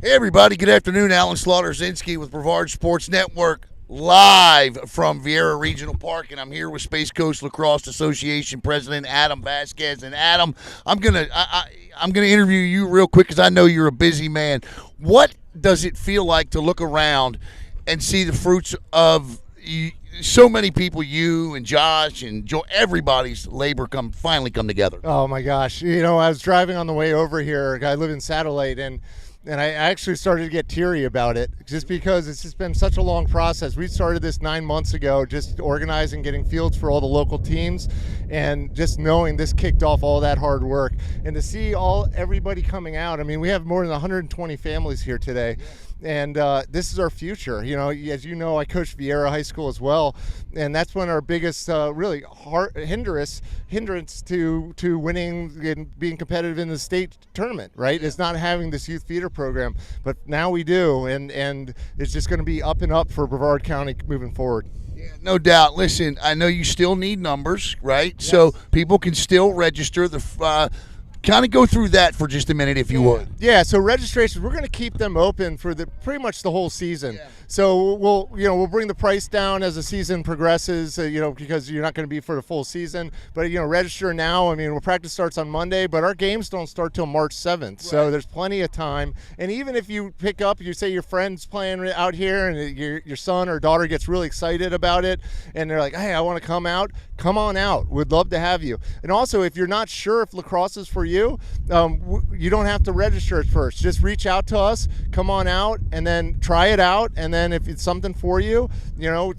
Hey, everybody. Good afternoon. Alan Slaughter-Zinski with Brevard Sports Network, live from Vieira Regional Park, and I'm here with Space Coast Lacrosse Association President Adam Vasquez. And Adam, I'm gonna interview you real quick because I know you're a busy man. What does it feel like to look around and see the fruits of so many people, you and Josh and Joe, everybody's labor finally come together? Oh my gosh! I was driving on the way over here. I live in Satellite, and I actually started to get teary about it just because it's just been such a long process. We started this 9 months ago, just organizing, getting fields for all the local teams, and just knowing this kicked off all that hard work. And to see everybody coming out, I mean, we have more than 120 families here today. And this is our future. As you know, I coached Vieira High School as well, and that's one of our biggest really hindrance to winning and being competitive in the state tournament, right? It's not having this youth feeder program, but now we do, and it's just going to be up and up for Brevard County moving forward. Yeah, no doubt. Listen, I know you still need numbers, right? Yes. So people can still register. Kind of go through that for just a minute, if you would. Yeah. So registrations, we're going to keep them open for pretty much the whole season. Yeah. So we'll bring the price down as the season progresses. Because you're not going to be for the full season. But register now. I mean, practice starts on Monday, but our games don't start till March 7th. Right. So there's plenty of time. And even if you pick up, you say your friend's playing out here, and your son or daughter gets really excited about it, and they're like, "Hey, I want to come out." Come on out. We'd love to have you. And also, if you're not sure if lacrosse is for you, you don't have to register at first. Just reach out to us, come on out, and then try it out. And then if it's something for you,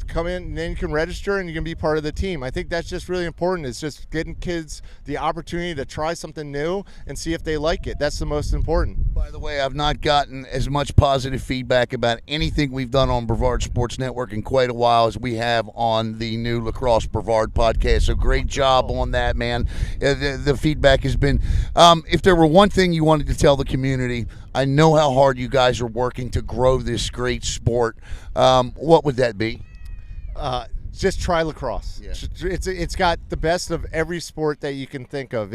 come in, and then you can register and you can be part of the team. I think that's just really important. It's just getting kids the opportunity to try something new and see if they like it. That's the most important. By the way, I've not gotten as much positive feedback about anything we've done on Brevard Sports Network in quite a while as we have on the new Lacrosse Brevard podcast. So great job on that, man. The feedback has been if there were one thing you wanted to tell the community, I know how hard you guys are working to grow this great sport. What would that be? Just try lacrosse. Yeah. It's got the best of every sport that you can think of.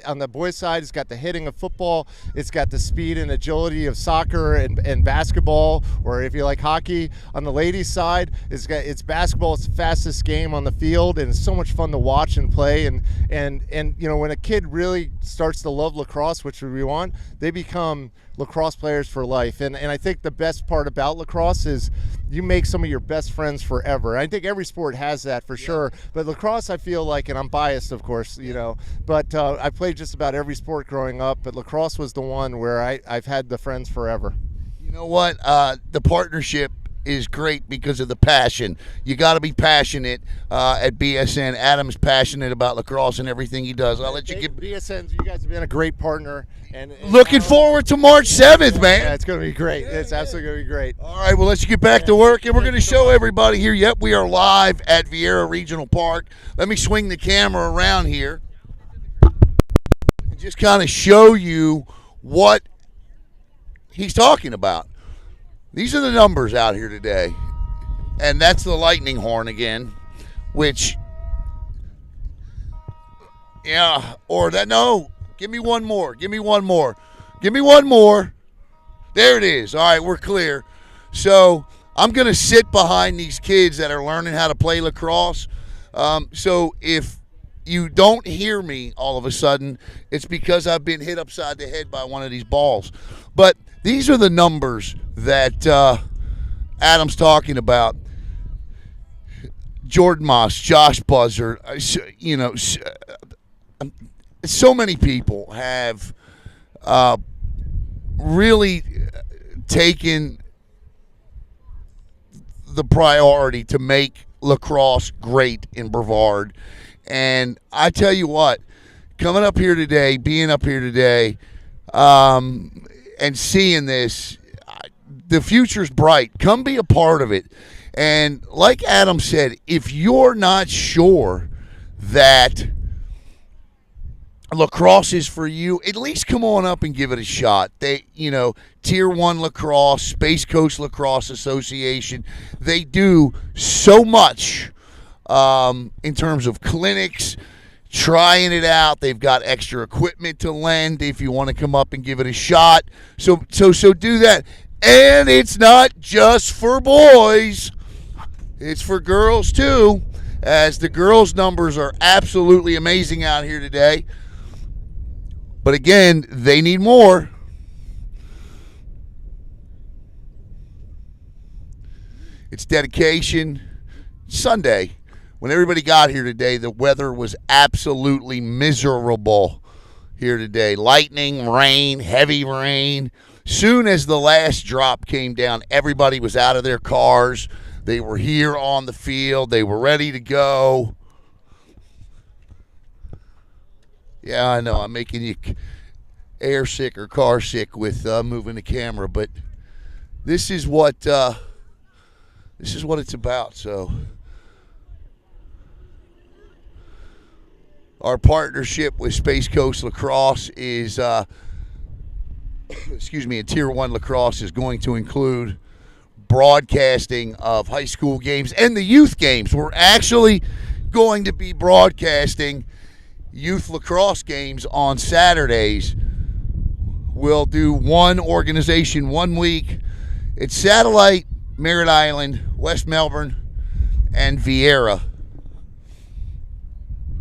On the boys' side, it's got the hitting of football. It's got the speed and agility of soccer and basketball, or if you like hockey. On the ladies' side, it's basketball. It's the fastest game on the field, and it's so much fun to watch and play. And when a kid really starts to love lacrosse, which we want, they become lacrosse players for life. And I think the best part about lacrosse is you make some of your best friends forever. I think every sport has that for sure, but lacrosse, I feel like, and I'm biased, of course, but I played just about every sport growing up, but lacrosse was the one where I've had the friends forever. You know what? The partnership is great because of the passion. You got to be passionate at BSN. Adam's passionate about lacrosse and everything he does. I'll let you give BSN. You guys have been a great partner, and looking forward to March 7th, man. Yeah, it's going to be great. It's absolutely going to be great. All right, well, let's get back to work, and we're going to show everybody here. Yep, we are live at Vieira Regional Park. Let me swing the camera around here and just kind of show you what he's talking about. These are the numbers out here today, and that's the lightning horn again, which, give me one more. There it is. All right, we're clear. So I'm going to sit behind these kids that are learning how to play lacrosse. So if you don't hear me all of a sudden, it's because I've been hit upside the head by one of these balls. But these are the numbers that Adam's talking about. Jordan Moss, Josh Buzzer, so many people have really taken the priority to make lacrosse great in Brevard. And I tell you what, being up here today, and seeing this, the future's bright. Come be a part of it. And like Adam said, if you're not sure that lacrosse is for you, at least come on up and give it a shot. Tier 1 Lacrosse, Space Coast Lacrosse Association, they do so much in terms of clinics, trying it out. They've got extra equipment to lend if you want to come up and give it a shot. So do that. And it's not just for boys. It's for girls too, as the girls' numbers are absolutely amazing out here today. But again, they need more. It's dedication Sunday. When everybody got here today, the weather was absolutely miserable here today. Lightning, rain, heavy rain. Soon as the last drop came down, everybody was out of their cars. They were here on the field. They were ready to go. Yeah, I know. I'm making you air sick or car sick with moving the camera, but this is what it's about. So our partnership with Space Coast Lacrosse is, in Tier 1 Lacrosse is going to include broadcasting of high school games and the youth games. We're actually going to be broadcasting youth lacrosse games on Saturdays. We'll do one organization 1 week. It's Satellite, Merritt Island, West Melbourne, and Vieira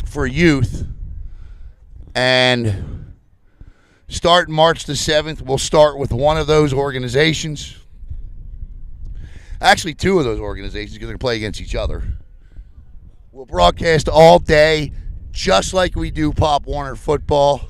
for youth. And starting March the 7th, we'll start with one of those organizations. Actually, two of those organizations, because they're going to play against each other. We'll broadcast all day, just like we do Pop Warner football.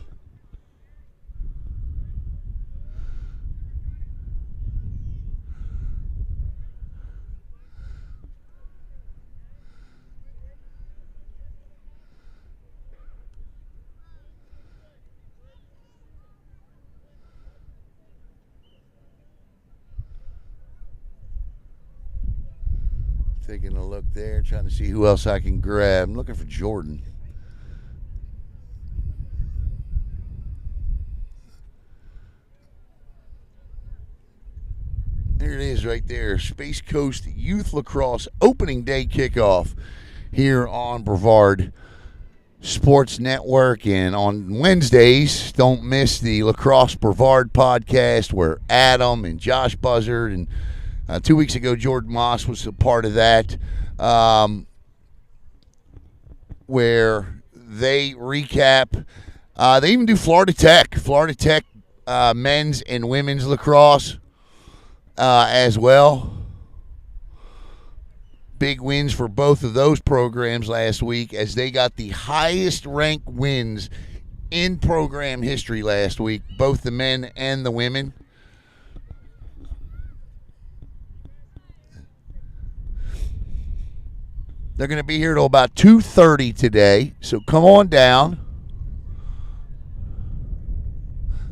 Taking a look there, trying to see who else I can grab. I'm looking for Jordan. There it is right there. Space Coast Youth Lacrosse opening day kickoff here on Brevard Sports Network. And on Wednesdays, don't miss the Lacrosse Brevard podcast where Adam and Josh Buzzard and 2 weeks ago, Jordan Moss was a part of that, where they recap. They even do Florida Tech men's and women's lacrosse as well. Big wins for both of those programs last week as they got the highest ranked wins in program history last week, both the men and the women. They're going to be here till about 2:30 today, so come on down.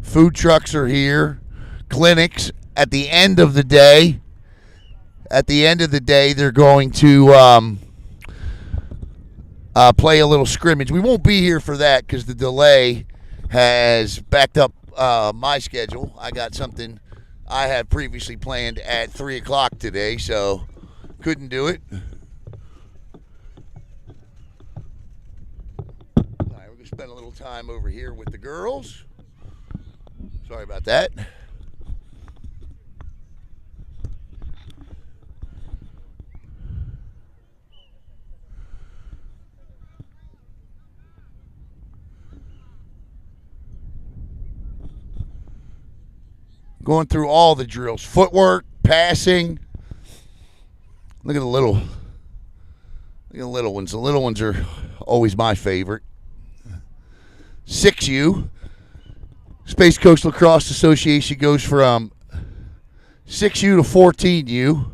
Food trucks are here. Clinics at the end of the day. At the end of the day, they're going to play a little scrimmage. We won't be here for that because the delay has backed up my schedule. I got something I had previously planned at 3 o'clock today, so couldn't do it. Spend a little time over here with the girls. Sorry about that. Going through all the drills. Footwork, passing. Look at the little ones. The little ones are always my favorite. 6U. Space Coast Lacrosse Association goes from 6U to 14U.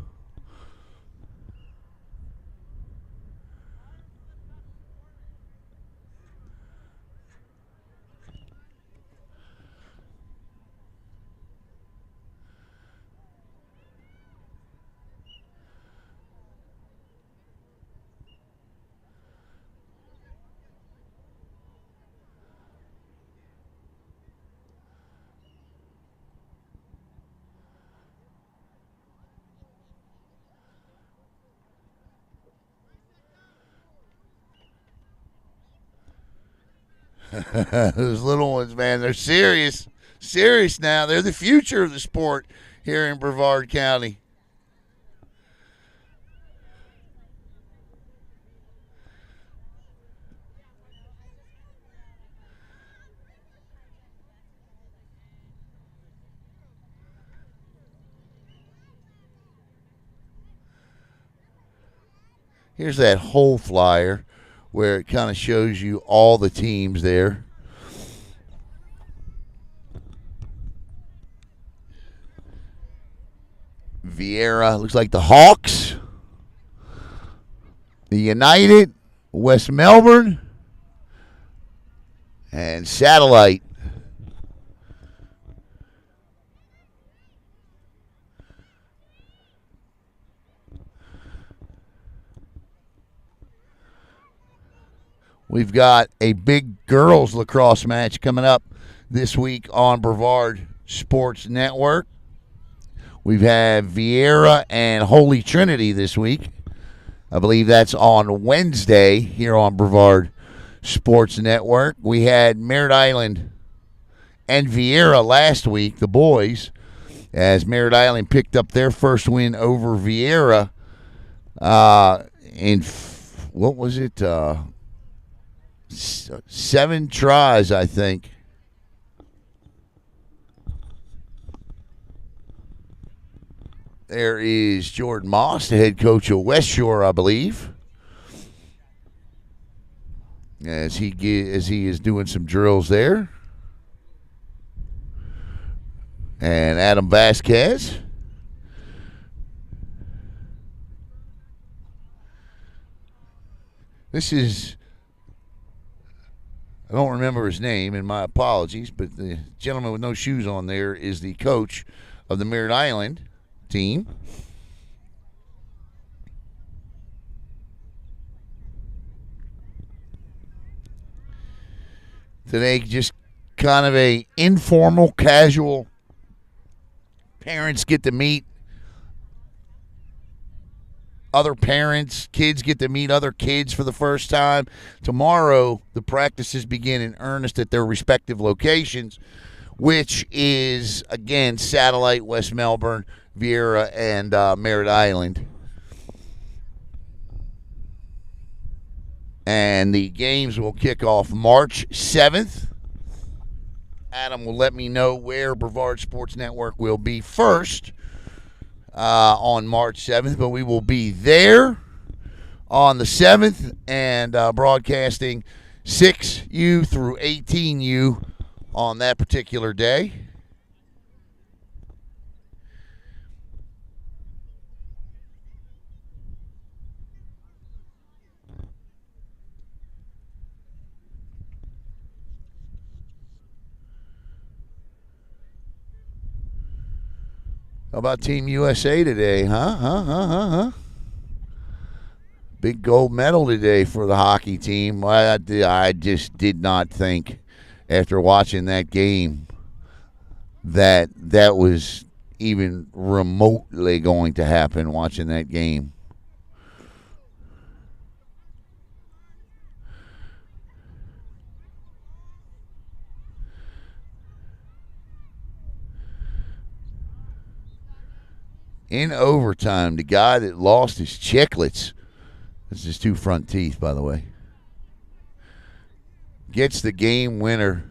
Those little ones, man, they're serious. Serious now. They're the future of the sport here in Brevard County. Here's that whole flyer where it kind of shows you all the teams there. Vieira, looks like the Hawks, the United, West Melbourne, and Satellite. We've got a big girls lacrosse match coming up this week on Brevard Sports Network. We've had Vieira and Holy Trinity this week. I believe that's on Wednesday here on Brevard Sports Network. We had Merritt Island and Vieira last week, the boys, as Merritt Island picked up their first win over Vieira in, what was it, 7 tries, I think. There is Jordan Moss, the head coach of West Shore, I believe, as he is doing some drills there. And Adam Vasquez. This is, I don't remember his name, and my apologies, but the gentleman with no shoes on there is the coach of the Merritt Island team. Today, just kind of a informal, casual. Parents get to meet other parents. Kids get to meet other kids for the first time. Tomorrow, the practices begin in earnest at their respective locations, which is, again, Satellite, West Melbourne, Vieira, and Merritt Island. And the games will kick off March 7th. Adam will let me know where Brevard Sports Network will be first on March 7th, but we will be there on the 7th and broadcasting 6U through 18U on that particular day. How about Team USA today, huh? Big gold medal today for the hockey team. I just did not think, after watching that game, that was even remotely going to happen, watching that game. In overtime, the guy that lost his chiclets, this is his 2 front teeth, by the way, gets the game winner.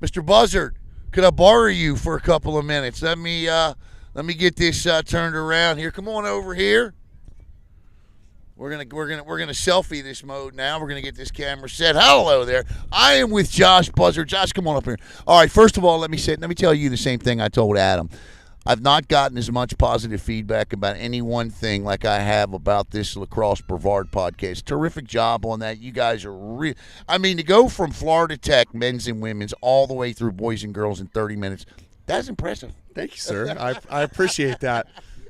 Mr. Buzzard, could I borrow you for a couple of minutes? Let me get this turned around here. Come on over here. We're gonna selfie this mode now. We're gonna get this camera set. Hello there. I am with Josh Buzzard. Josh, come on up here. All right. First of all, let me tell you the same thing I told Adam. I've not gotten as much positive feedback about any one thing like I have about this Lacrosse Brevard podcast. Terrific job on that. You guys are to go from Florida Tech, men's and women's, all the way through boys and girls in 30 minutes, that's impressive. Thank you, sir. I appreciate that.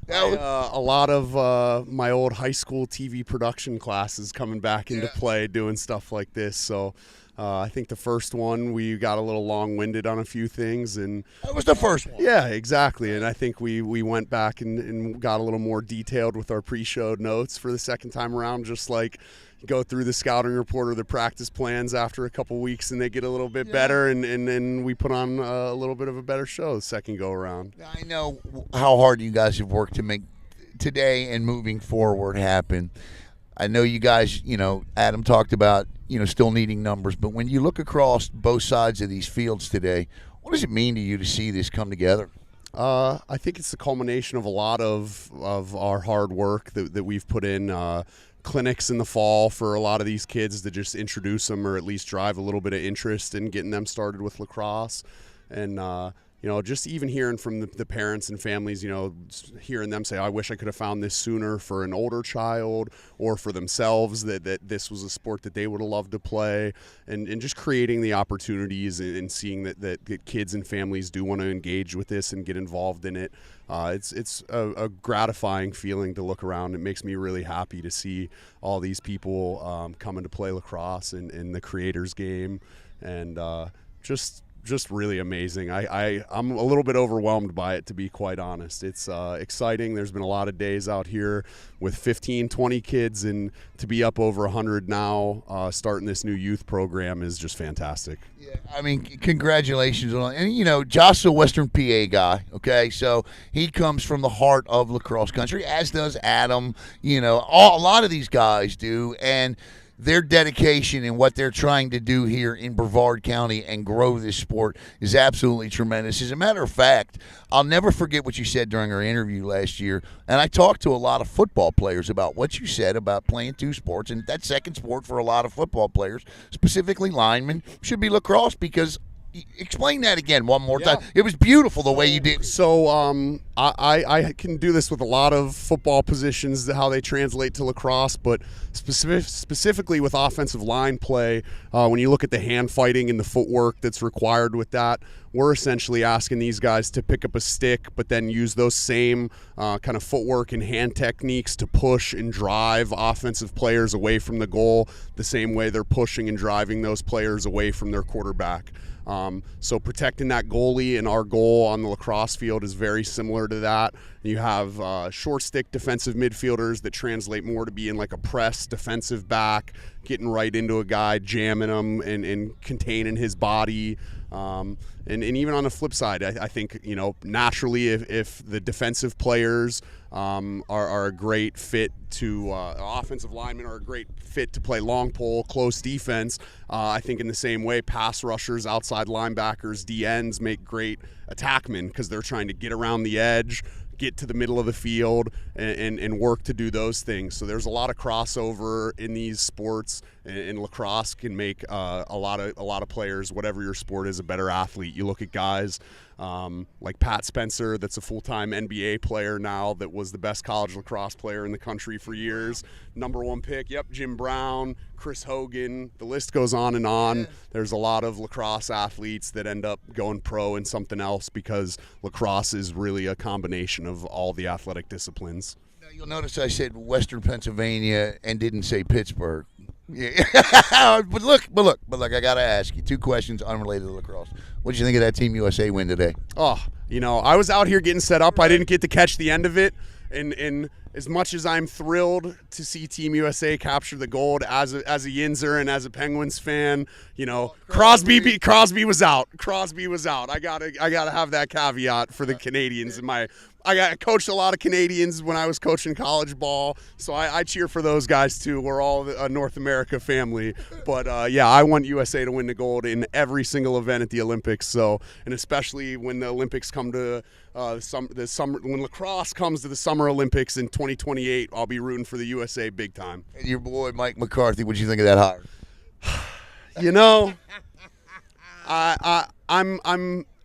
A lot of my old high school TV production classes coming back into play, doing stuff like this. So I think the first one we got a little long-winded on a few things, and That was the first one. yeah, exactly. And I think we went back and got a little more detailed with our pre-show notes for the second time around, just like go through the scouting report or the practice plans after a couple weeks, and they get a little bit better, and then we put on a little bit of a better show the second go around. I know how hard you guys have worked to make today and moving forward happen. I know you guys, Adam talked about, still needing numbers, but when you look across both sides of these fields today, what does it mean to you to see this come together? I think it's the culmination of a lot of our hard work that we've put in. Clinics in the fall for a lot of these kids to just introduce them or at least drive a little bit of interest in getting them started with lacrosse. And just even hearing from the parents and families, hearing them say, I wish I could have found this sooner for an older child or for themselves, that this was a sport that they would have loved to play, and just creating the opportunities and seeing that kids and families do want to engage with this and get involved in it. It's a gratifying feeling to look around. It makes me really happy to see all these people coming to play lacrosse in the creators game, and just really amazing. I'm a little bit overwhelmed by it, to be quite honest. It's exciting. There's been a lot of days out here with 15, 20 kids, and to be up over 100 now, starting this new youth program is just fantastic. Yeah, I mean, congratulations on, and Josh's a Western PA guy. Okay, so he comes from the heart of lacrosse country, as does Adam. A lot of these guys do, and their dedication and what they're trying to do here in Brevard County and grow this sport is absolutely tremendous. As a matter of fact, I'll never forget what you said during our interview last year, and I talked to a lot of football players about what you said about playing two sports, and that second sport for a lot of football players, specifically linemen, should be lacrosse. Because explain that again one more time. It was beautiful the way you did. So I can do this with a lot of football positions, how they translate to lacrosse, but specifically with offensive line play, when you look at the hand fighting and the footwork that's required with that, we're essentially asking these guys to pick up a stick, but then use those same kind of footwork and hand techniques to push and drive offensive players away from the goal the same way they're pushing and driving those players away from their quarterback. So protecting that goalie, and our goal on the lacrosse field is very similar to that. You have short stick defensive midfielders that translate more to being like a press defensive back, getting right into a guy, jamming him and containing his body. And even on the flip side, I think, naturally if the defensive players are a great fit to offensive linemen are a great fit to play long pole, close defense. I think in the same way, pass rushers, outside linebackers, DNs make great attackmen because they're trying to get around the edge, get to the middle of the field, and work to do those things. So there's a lot of crossover in these sports, and lacrosse can make a lot of players, whatever your sport is, a better athlete. You look at guys like Pat Spencer, that's a full-time NBA player now, that was the best college lacrosse player in the country for years. #1 pick, Jim Brown, Chris Hogan, the list goes on and on. Yeah. There's a lot of lacrosse athletes that end up going pro in something else because lacrosse is really a combination of all the athletic disciplines. Now, you'll notice I said Western Pennsylvania and didn't say Pittsburgh. Yeah. but look, I got to ask you two questions unrelated to lacrosse. What did you think of that Team USA win today? Oh, I was out here getting set up. I didn't get to catch the end of it. And as much as I'm thrilled to see Team USA capture the gold as a Yinzer and as a Penguins fan, Crosby was out. Crosby was out. I gotta have that caveat for the Canadians. I coached a lot of Canadians when I was coaching college ball, so I cheer for those guys too. We're all a North America family. But I want USA to win the gold in every single event at the Olympics. So, and especially when the Olympics come to the summer, when lacrosse comes to the Summer Olympics in 2028, I'll be rooting for the USA big time. And your boy Mike McCarthy, what do you think of that hire?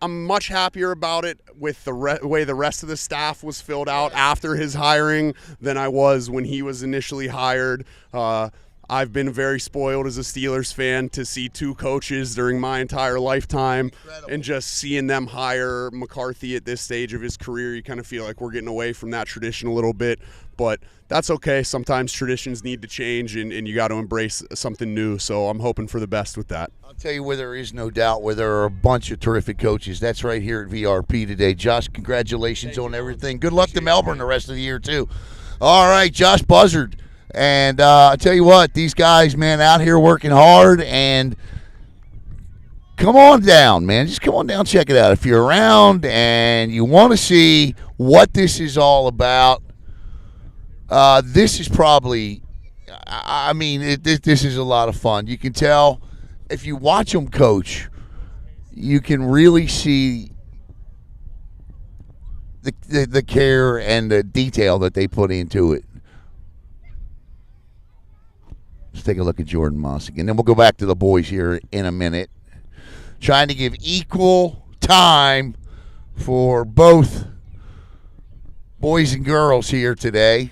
I'm much happier about it with the way the rest of the staff was filled out after his hiring than I was when he was initially hired. I've been very spoiled as a Steelers fan to see 2 coaches during my entire lifetime. Incredible. And just seeing them hire McCarthy at this stage of his career, you kind of feel like we're getting away from that tradition a little bit. But that's okay. Sometimes traditions need to change, and you got to embrace something new. So I'm hoping for the best with that. I'll tell you where there is no doubt where there are a bunch of terrific coaches. That's right here at VRP today. Josh, congratulations on everything. Good luck to Melbourne the rest of the year, too. All right, Josh Buzzard. And I tell you what, these guys, man, out here working hard. And come on down, man. Just come on down, check it out. If you're around and you want to see what this is all about, this is probably, this is a lot of fun. You can tell if you watch them coach, you can really see the care and the detail that they put into it. Let's take a look at Jordan Moss again. Then we'll go back to the boys here in a minute. Trying to give equal time for both boys and girls here today.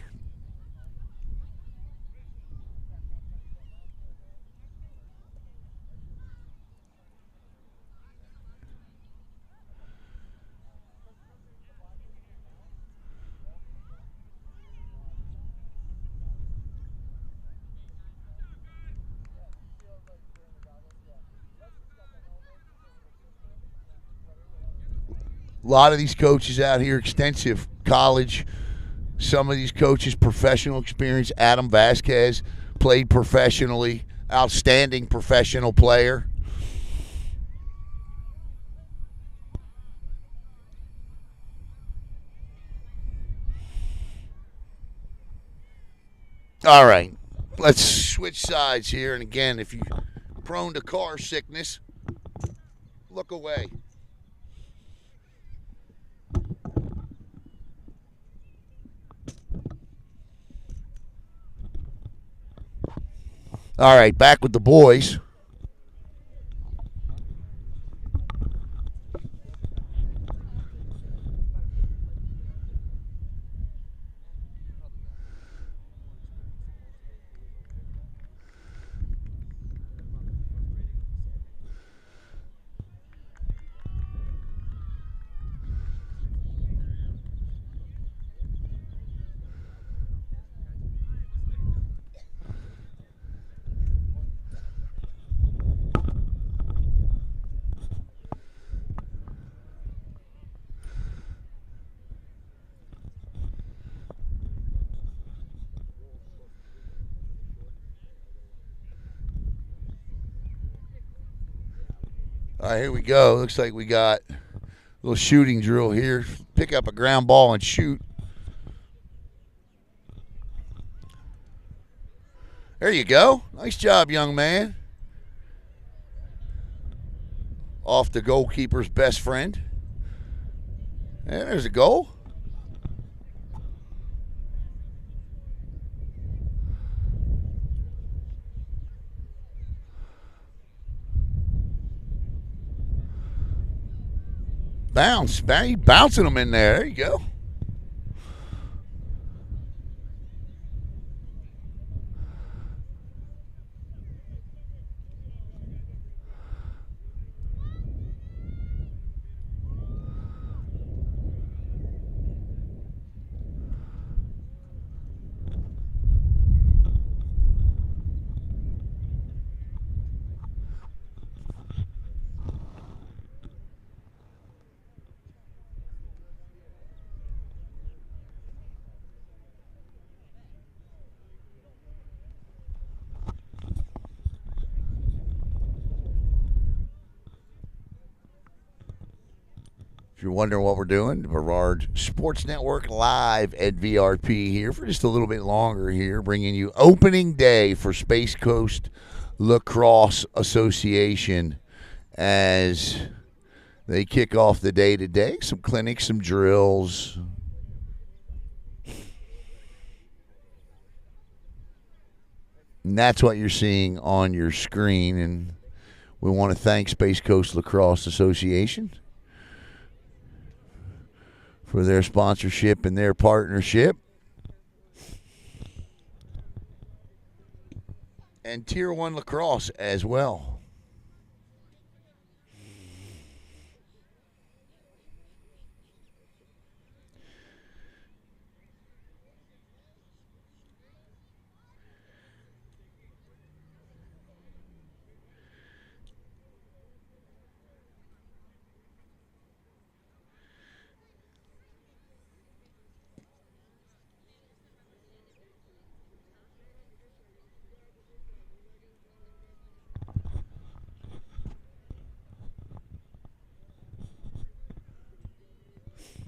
A lot of these coaches out here, extensive college. Some of these coaches, professional experience. Adam Vasquez played professionally, outstanding professional player. All right, let's switch sides here. And again, if you're prone to car sickness, look away. All right, back with the boys. All right, here we go. Looks like we got a little shooting drill here. Pick up a ground ball and shoot. There you go. Nice job, young man. Off the goalkeeper's best friend. And there's a goal. Bounce, bouncing them in there. There you go. If you're wondering what we're doing, Brevard Sports Network live at VRP here for just a little bit longer here, bringing you opening day for Space Coast Lacrosse Association as they kick off the day today. Some clinics, some drills. And that's what you're seeing on your screen. And we want to thank Space Coast Lacrosse Association for their sponsorship and their partnership. and Tier 1 lacrosse as well.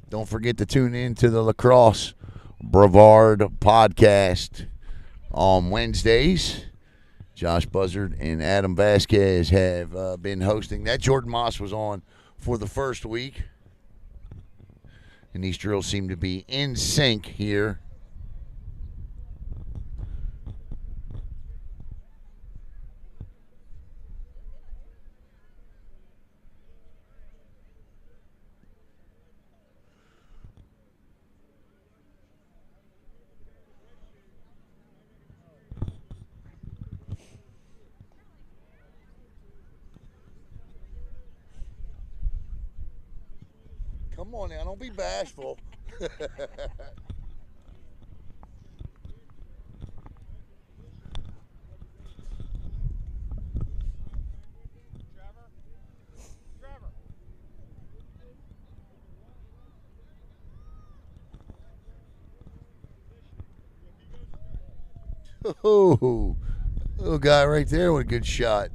Don't forget to tune in to the Lacrosse Brevard podcast on Wednesdays. Josh Buzzard and Adam Vasquez have been hosting that. Jordan Moss was on for the first week. And these drills seem to be in sync here. Come on now, don't be bashful. Oh, little guy right there with a good shot.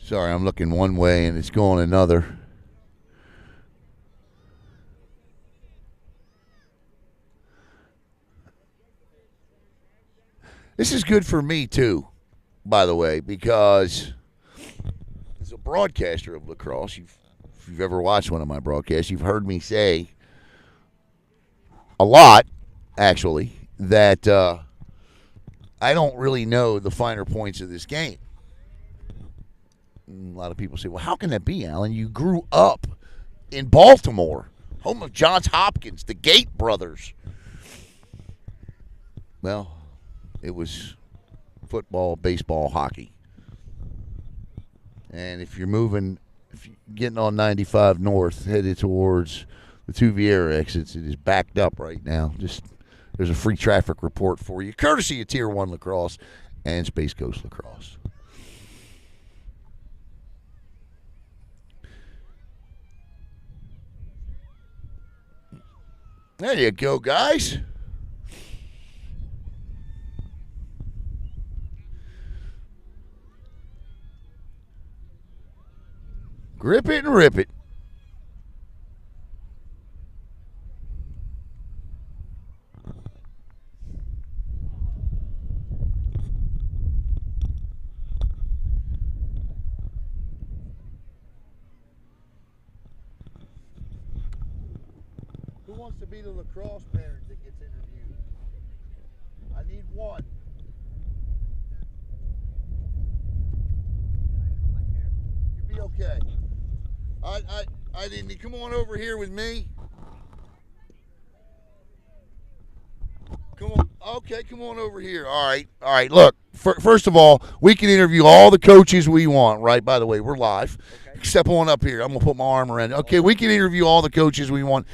Sorry, I'm looking one way and it's going another. This is good for me, too, by the way, because as a broadcaster of lacrosse, if you've ever watched one of my broadcasts, you've heard me say a lot, actually, that I don't really know the finer points of this game. A lot of people say, well, how can that be, Alan? You grew up in Baltimore, home of Johns Hopkins, the Gate brothers. Well, it was football, baseball, hockey. And if you're getting on 95 North, headed towards the Tuviera exits, it is backed up right now. There's a free traffic report for you, courtesy of Tier 1 Lacrosse and Space Coast Lacrosse. There you go, guys. Grip it and rip it. Who wants to be the lacrosse parent that gets interviewed? I need one. You'll be okay. I didn't. Come on over here with me. Come on. Okay, come on over here. All right. Look, first of all, we can interview all the coaches we want, right? By the way, we're live. Okay. Step on up here. I'm going to put my arm around you. Okay, we can interview all the coaches we want.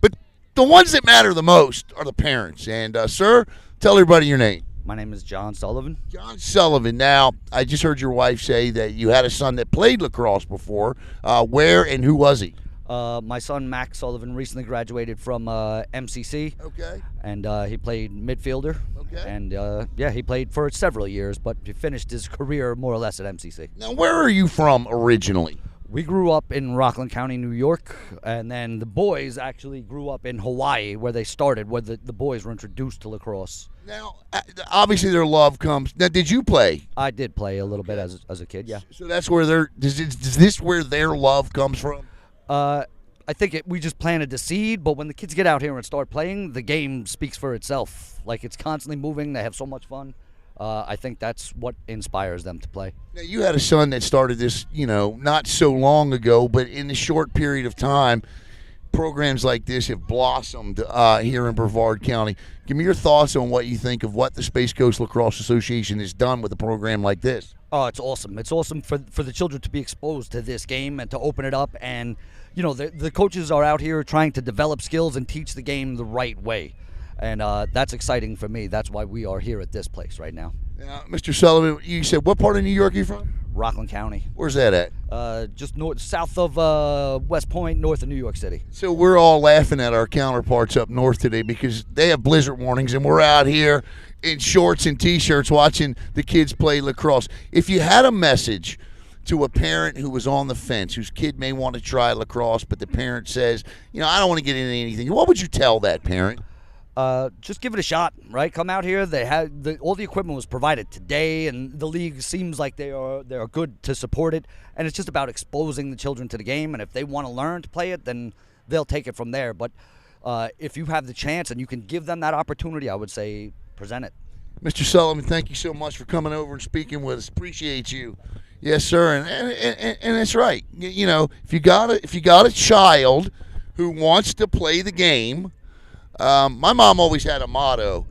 But the ones that matter the most are the parents. And, sir, tell everybody your name. My name is John Sullivan. John Sullivan. Now, I just heard your wife say that you had a son that played lacrosse before. Where and who was he? My son, Max Sullivan, recently graduated from MCC. Okay. And he played midfielder. Okay. And, he played for several years, but he finished his career more or less at MCC. Now, where are you from originally? We grew up in Rockland County, New York, and then the boys actually grew up in Hawaii, where they started, where the boys were introduced to lacrosse. Now, obviously their love comes. Now, did you play? I did play a little bit as a kid, yeah. So that's where is this where their love comes from? I think we just planted the seed, but when the kids get out here and start playing, the game speaks for itself. Like, it's constantly moving. They have so much fun. I think that's what inspires them to play. Now, you had a son that started this, not so long ago, but in a short period of time, programs like this have blossomed here in Brevard County. Give me your thoughts on what you think of what the Space Coast Lacrosse Association has done with a program like this. Oh, it's awesome. It's awesome for the children to be exposed to this game and to open it up. And, you know, the coaches are out here trying to develop skills and teach the game the right way. And that's exciting for me. That's why we are here at this place right now. Mr. Sullivan, you said what part of New York are you from? Rockland County. Where's that at? Just south of West Point, north of New York City. So we're all laughing at our counterparts up north today because they have blizzard warnings, and we're out here in shorts and T-shirts watching the kids play lacrosse. If you had a message to a parent who was on the fence, whose kid may want to try lacrosse, but the parent says, you know, I don't want to get into anything, what would you tell that parent? Just give it a shot, right? Come out here. They had all the equipment was provided today, and the league seems like they are good to support it. And it's just about exposing the children to the game. And if they want to learn to play it, then they'll take it from there. But if you have the chance and you can give them that opportunity, I would say present it. Mr. Sullivan, thank you so much for coming over and speaking with us. Appreciate you. Yes, sir. And that's right. You know, if you got a child who wants to play the game. My mom always had a motto: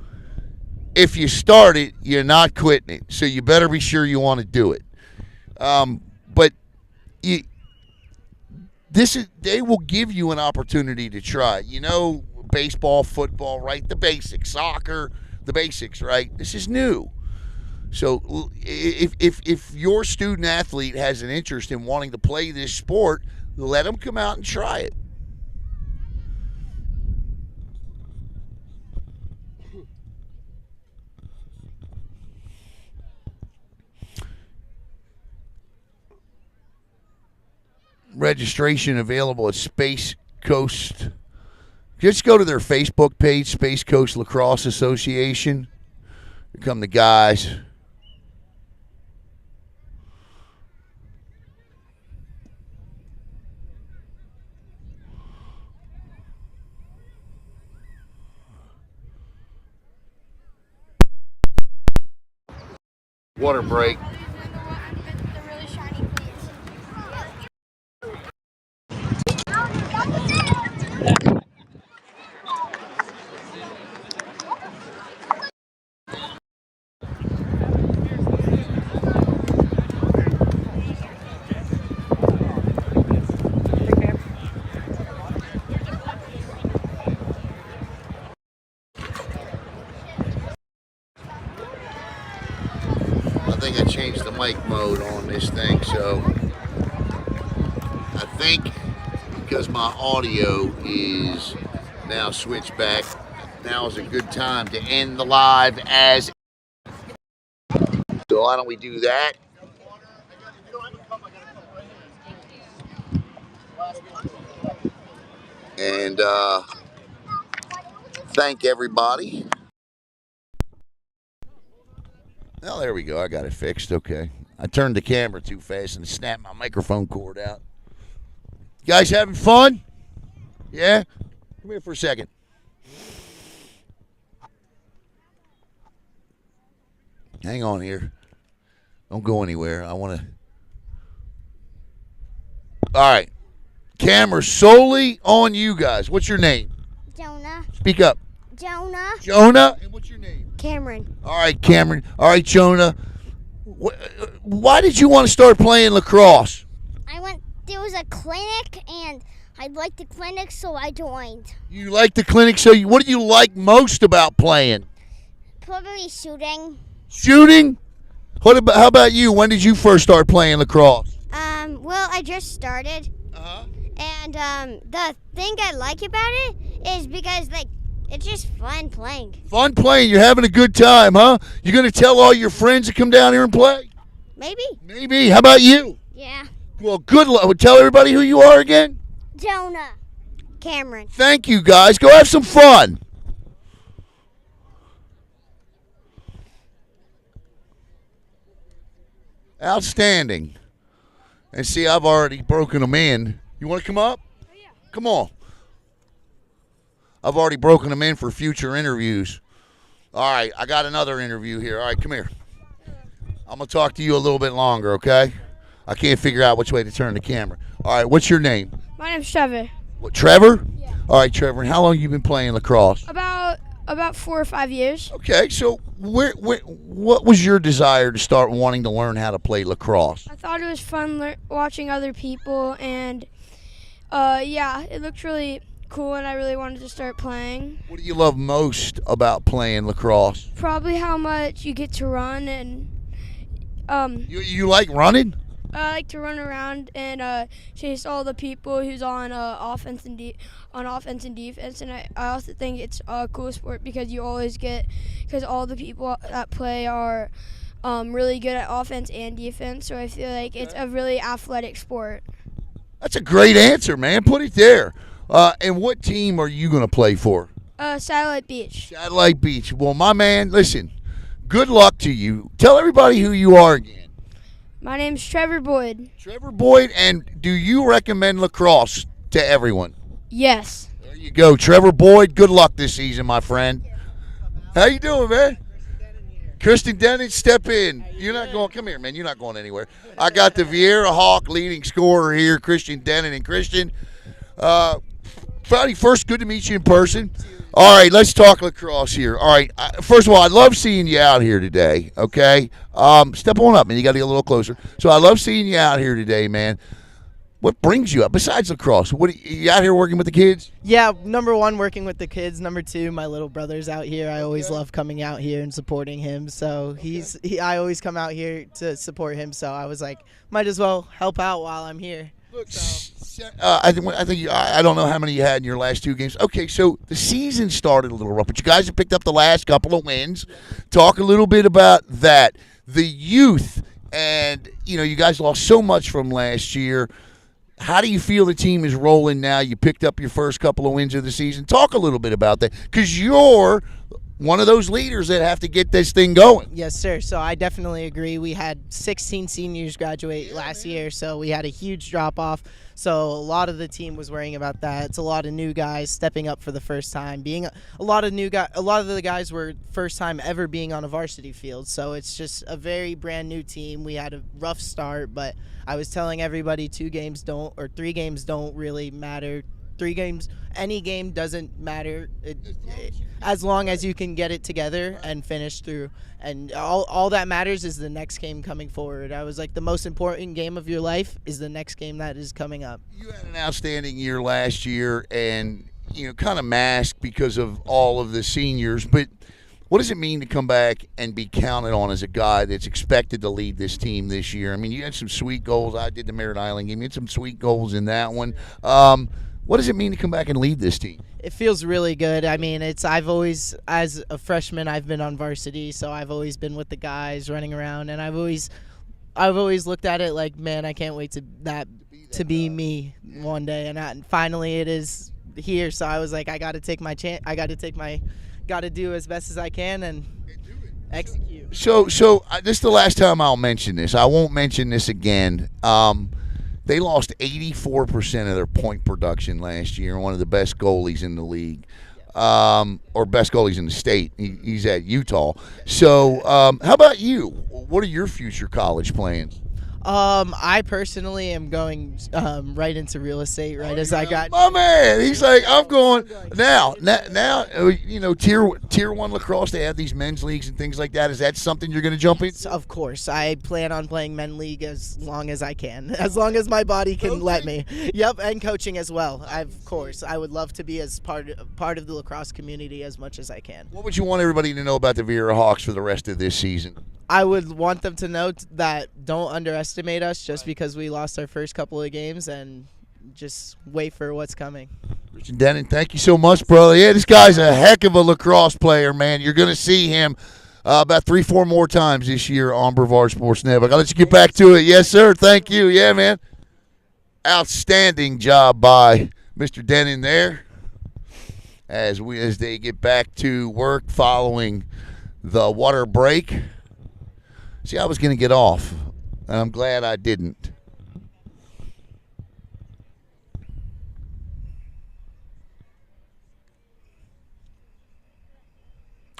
if you start it, you're not quitting it. So you better be sure you want to do it. But they will give you an opportunity to try. You know, baseball, football, right? The basics, soccer, the basics, right? This is new. So if your student athlete has an interest in wanting to play this sport, let them come out and try it. Registration available at Space Coast. Just go to their Facebook page, Space Coast Lacrosse Association. Here come the guys. Water break. I think I changed the mic mode on this thing, so I think because my audio is now switched back, now is a good time to end the live as. So why don't we do that? And thank everybody. Oh, there we go. I got it fixed. Okay. I turned the camera too fast and snapped my microphone cord out. You guys having fun? Yeah? Come here for a second. Hang on here. Don't go anywhere. I want to. All right. Camera solely on you guys. What's your name? Jonah. Speak up. Jonah. Jonah? And what's your name? Cameron. All right, Cameron. All right, Jonah. Why did you want to start playing lacrosse? There was a clinic, and I liked the clinic, so I joined. You like the clinic, so what do you like most about playing? Probably shooting. Shooting? How about you? When did you first start playing lacrosse? Well, I just started. Uh-huh. And the thing I like about it is because, like, it's just fun playing. Fun playing. You're having a good time, huh? You're going to tell all your friends to come down here and play? Maybe. Maybe. How about you? Yeah. Well, good luck. Tell everybody who you are again. Jonah. Cameron. Thank you, guys. Go have some fun. Outstanding. And see, I've already broken them in. You want to come up? Oh, yeah. Come on. I've already broken them in for future interviews. All right, I got another interview here. All right, come here. I'm going to talk to you a little bit longer, okay? I can't figure out which way to turn the camera. All right, what's your name? My name's Trevor. What, Trevor? Yeah. All right, Trevor. And how long you been playing lacrosse? About 4 or 5 years. Okay, so what was your desire to start wanting to learn how to play lacrosse? I thought it was fun watching other people, and yeah, it looked really cool, and I really wanted to start playing. What do you love most about playing lacrosse? Probably how much you get to run, and You like running? I like to run around and chase all the people who's on offense and defense, and I also think it's a cool sport because because all the people that play are really good at offense and defense, so I feel like it's a really athletic sport. That's a great answer, man. Put it there. And what team are you going to play for? Satellite Beach. Satellite Beach. Well, my man, listen, good luck to you. Tell everybody who you are again. My name's Trevor Boyd. Trevor Boyd, and do you recommend lacrosse to everyone? Yes. There you go. Trevor Boyd, good luck this season, my friend. How you doing, man? Christian Denning, step in. You're not going. Come here, man. You're not going anywhere. I got the Vieira Hawk leading scorer here, Christian Denning. And Christian, first, good to meet you in person. All right, let's talk lacrosse here. All right, first of all, I love seeing you out here today, okay? Step on up, man. You got to get a little closer. So I love seeing you out here today, man. What brings you up besides lacrosse? You out here working with the kids? Yeah, number one, working with the kids. Number two, my little brother's out here. I always love coming out here and supporting him. So I always come out here to support him. So I was like, might as well help out while I'm here. I don't know how many you had in your last 2 games. Okay, so the season started a little rough, but you guys have picked up the last couple of wins. Talk a little bit about that. The youth, and you guys lost so much from last year. How do you feel the team is rolling now? You picked up your first couple of wins of the season. Talk a little bit about that, because you're one of those leaders that have to get this thing going. Yes, sir. So I definitely agree. We had 16 seniors graduate last year, so we had a huge drop-off. So a lot of the team was worrying about that. It's a lot of new guys stepping up for the first time. A lot of the guys were first time ever being on a varsity field. So it's just a very brand new team. We had a rough start, but I was telling everybody 3 games don't really matter. 3 games, any game doesn't matter as long as you can get it together and finish through. And all that matters is the next game coming forward. I was like, the most important game of your life is the next game that is coming up. You had an outstanding year last year, and kind of masked because of all of the seniors. But what does it mean to come back and be counted on as a guy that's expected to lead this team this year? I mean, you had some sweet goals. I did the Merritt Island game. You had some sweet goals in that one. What does it mean to come back and lead this team? It feels really good. I mean, I've always, as a freshman, I've been on varsity, so I've always been with the guys running around, and I've always looked at it like, man, I can't wait to be me one day, and finally it is here. So I was like, I got to take my chance. Got to do as best as I can and execute. So this is the last time I'll mention this. I won't mention this again. They lost 84% of their point production last year. One of the best goalies in the league, or best goalies in the state. He's at Utah. So how about you? What are your future college plans? I personally am going right into real estate as I got. My man, he's like, I'm going now. Tier 1 lacrosse, they have these men's leagues and things like that. Is that something you're going to jump into? Of course, I plan on playing men's league as long as I can, as long as my body can let me. Yep, and coaching as well. Of course, I would love to be as part of the lacrosse community as much as I can. What would you want everybody to know about the Vieira Hawks for the rest of this season? I would want them to know that don't underestimate us just because we lost our first couple of games, and just wait for what's coming. Richard Denning, thank you so much, brother. Yeah, this guy's a heck of a lacrosse player, man. You're going to see him about 3-4 more times this year on Brevard Sports Network. I'll let you get back to it. Yes, sir. Thank you. Yeah, man. Outstanding job by Mr. Denning there as they get back to work following the water break. See, I was going to get off, and I'm glad I didn't.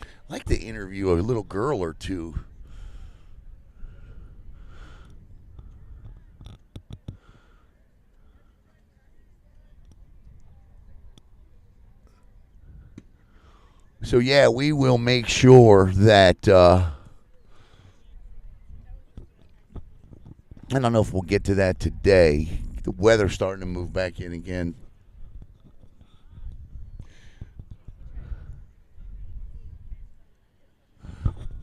I'd like to interview a little girl or two. So, yeah, we will make sure that I don't know if we'll get to that today. The weather's starting to move back in again.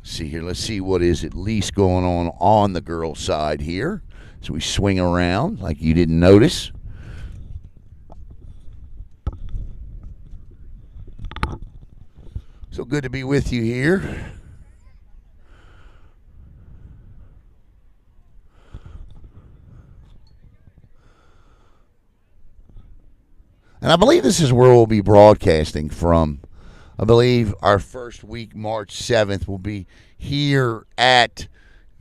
See here, let's see what is at least going on the girls' side here. So we swing around like you didn't notice. So good to be with you here. And I believe this is where we'll be broadcasting from. I believe our first week, March 7th, will be here at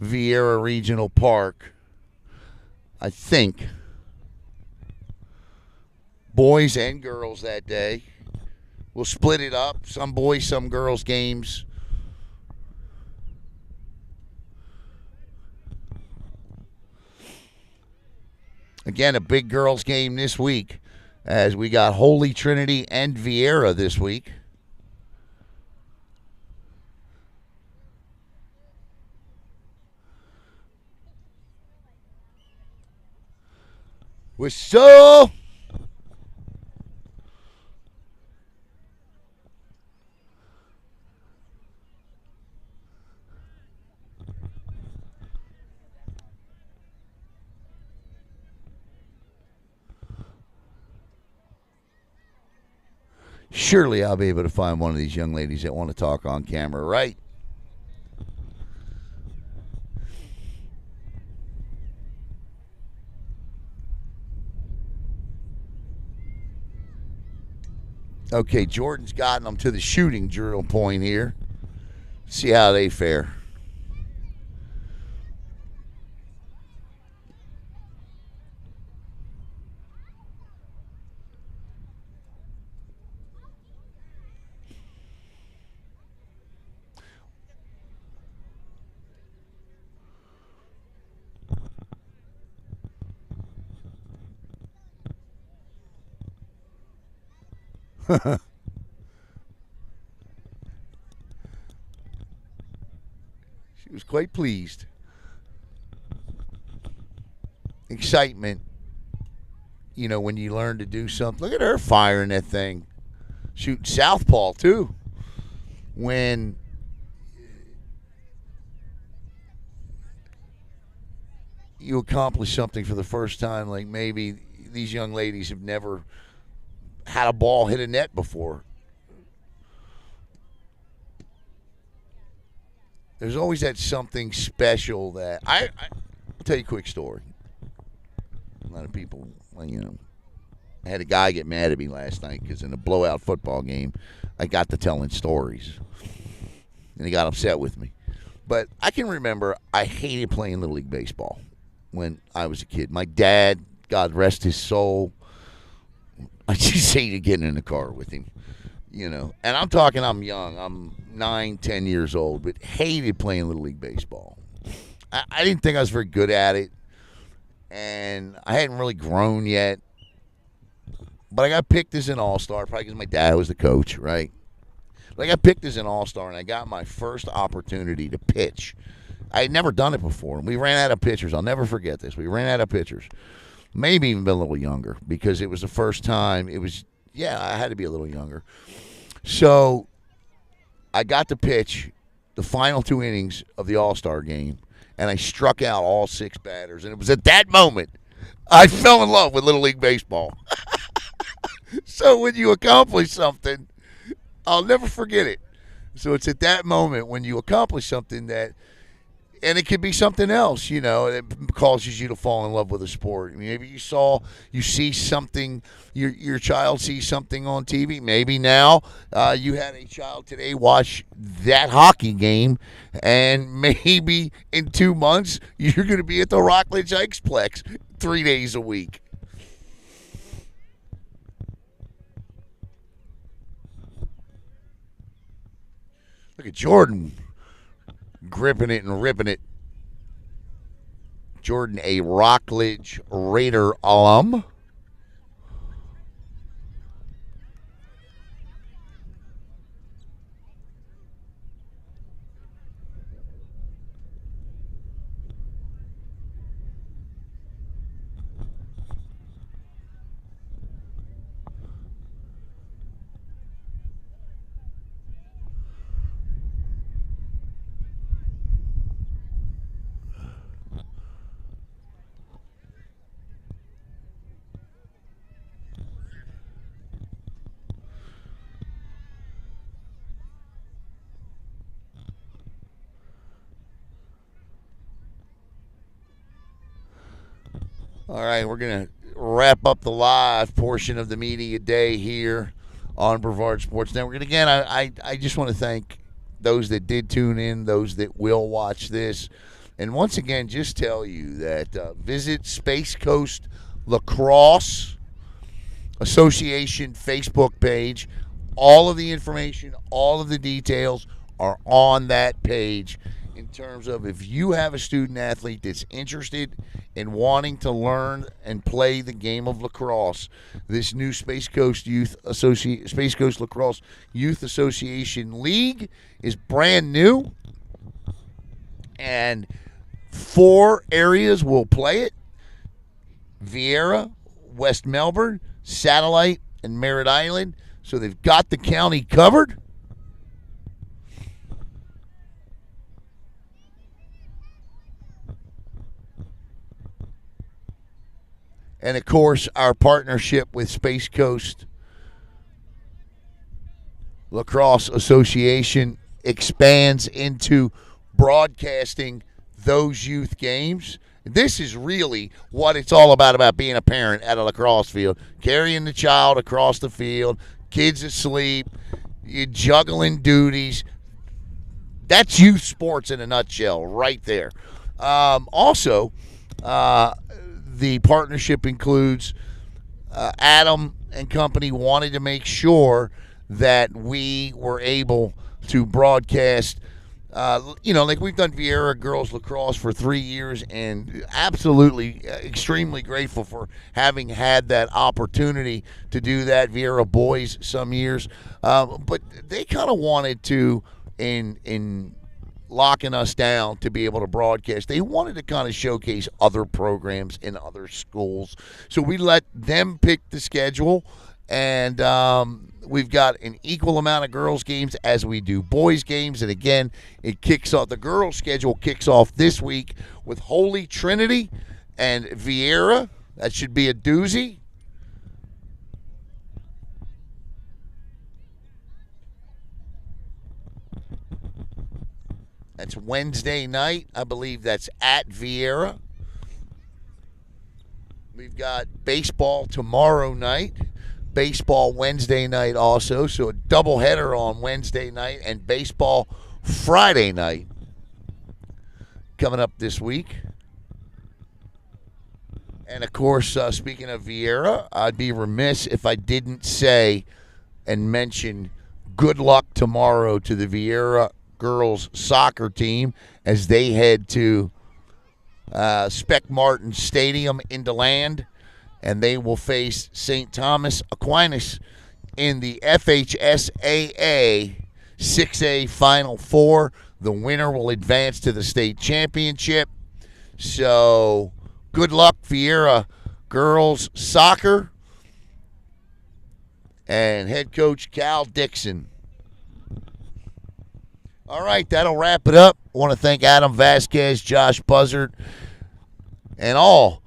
Vieira Regional Park. I think. Boys and girls that day. We'll split it up. Some boys, some girls games. Again, a big girls game this week as we got Holy Trinity and Vieira this week. Whistle! Surely I'll be able to find one of these young ladies that want to talk on camera, right? Okay, Jordan's gotten them to the shooting drill point here. See how they fare. She was quite pleased. Excitement, you know, when you learn to do something. Look at her firing that thing. Shooting southpaw, too. When you accomplish something for the first time, like maybe these young ladies have never had a ball hit a net before. There's always that something special that I'll tell you a quick story. A lot of people, you know, I had a guy get mad at me last night because in a blowout football game, I got to telling stories, and he got upset with me. But I can remember I hated playing Little League Baseball when I was a kid. My dad, God rest his soul, I just hated getting in the car with him, you know. And I'm talking I'm young. I'm 9, 10 years old, but hated playing Little League Baseball. I didn't think I was very good at it, and I hadn't really grown yet. But I got picked as an all-star, probably because my dad was the coach, right? But I got picked as an all-star, and I got my first opportunity to pitch. I had never done it before. We ran out of pitchers. I'll never forget this. We ran out of pitchers. Maybe even been a little younger because it was the first time. I had to be a little younger. So I got to pitch the final 2 innings of the All-Star game, and I struck out all 6 batters. And it was at that moment I fell in love with Little League Baseball. So when you accomplish something, I'll never forget it. So it's at that moment when you accomplish something that, and it could be something else, you know, that causes you to fall in love with a sport. Maybe you see something, your child sees something on TV. Maybe now you had a child today watch that hockey game, and maybe in 2 months you're going to be at the Rockledge Ikesplex 3 days a week. Look at Jordan. Gripping it and ripping it. Jordan, a Rockledge Raider alum. All right, we're going to wrap up the live portion of the media day here on Brevard Sports Network. And again, I just want to thank those that did tune in, those that will watch this. And once again, just tell you that visit Space Coast Lacrosse Association Facebook page. All of the information, all of the details are on that page in terms of if you have a student athlete that's interested in wanting to learn and play the game of lacrosse. This new Space Coast Lacrosse Youth Association League is brand new, and 4 areas will play it: Vieira, West Melbourne, Satellite, and Merritt Island. So they've got the county covered. And, of course, our partnership with Space Coast Lacrosse Association expands into broadcasting those youth games. This is really what it's all about being a parent at a lacrosse field. Carrying the child across the field, kids asleep, you juggling duties. That's youth sports in a nutshell right there. Also, the partnership includes Adam and company wanted to make sure that we were able to broadcast, like we've done Vieira Girls Lacrosse for 3 years, and absolutely extremely grateful for having had that opportunity to do that. Vieira Boys some years. But they kind of wanted to, in locking us down to be able to broadcast, they wanted to kind of showcase other programs in other schools. So we let them pick the schedule, and we've got an equal amount of girls games as we do boys games. And again, it kicks off, the girls schedule kicks off this week with Holy Trinity and Vieira. That should be a doozy. That's Wednesday night. I believe that's at Vieira. We've got baseball tomorrow night. Baseball Wednesday night also. So a doubleheader on Wednesday night and baseball Friday night coming up this week. And, of course, speaking of Vieira, I'd be remiss if I didn't say and mention good luck tomorrow to the Vieira girls soccer team as they head to Speck Martin Stadium in DeLand, and they will face St. Thomas Aquinas in the FHSAA 6A Final Four. The winner will advance to the state championship. So good luck, Vieira girls soccer and head coach Cal Dixon. All right, that'll wrap it up. I want to thank Adam Vasquez, Josh Buzzard, and all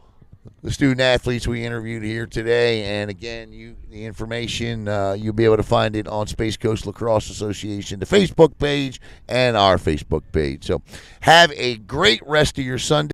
the student athletes we interviewed here today. And again, the information, you'll be able to find it on Space Coast Lacrosse Association, the Facebook page, and our Facebook page. So have a great rest of your Sunday.